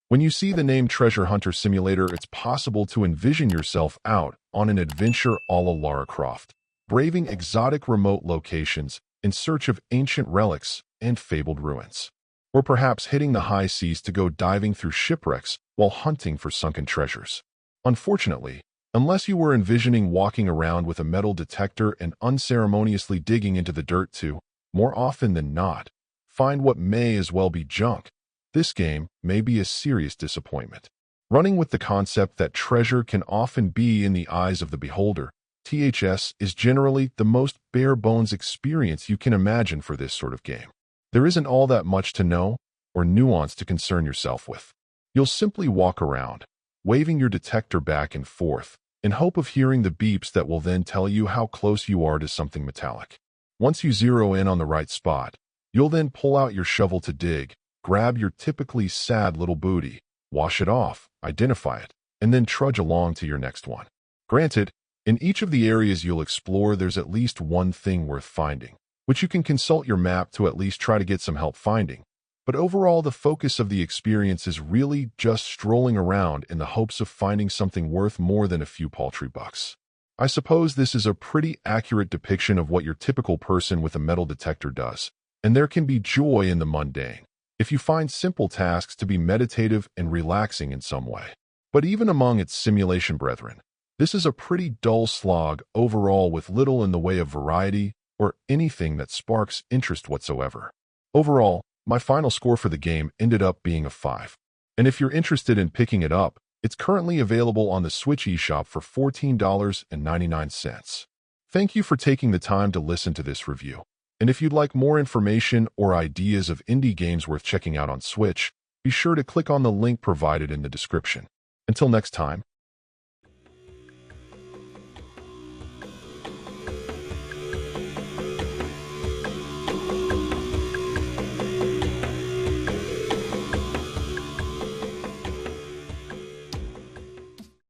When you see the name Treasure Hunter Simulator, it's possible to envision yourself out on an adventure a la Lara Croft, braving exotic remote locations in search of ancient relics and fabled ruins. Or perhaps hitting the high seas to go diving through shipwrecks while hunting for sunken treasures. Unfortunately, unless you were envisioning walking around with a metal detector and unceremoniously digging into the dirt to, more often than not, find what may as well be junk, this game may be a serious disappointment. Running with the concept that treasure can often be in the eyes of the beholder, THS is generally the most bare-bones experience you can imagine for this sort of game. There isn't all that much to know or nuance to concern yourself with. You'll simply walk around, waving your detector back and forth, in hope of hearing the beeps that will then tell you how close you are to something metallic. Once you zero in on the right spot, you'll then pull out your shovel to dig, grab your typically sad little booty, wash it off, identify it, and then trudge along to your next one. Granted, in each of the areas you'll explore, there's at least one thing worth finding, which you can consult your map to at least try to get some help finding. But overall, the focus of the experience is really just strolling around in the hopes of finding something worth more than a few paltry bucks. I suppose this is a pretty accurate depiction of what your typical person with a metal detector does, and there can be joy in the mundane, if you find simple tasks to be meditative and relaxing in some way. But even among its simulation brethren, this is a pretty dull slog overall, with little in the way of variety or anything that sparks interest whatsoever. Overall, my final score for the game ended up being a 5. And if you're interested in picking it up, it's currently available on the Switch eShop for $14.99. Thank you for taking the time to listen to this review. And if you'd like more information or ideas of indie games worth checking out on Switch, be sure to click on the link provided in the description. Until next time,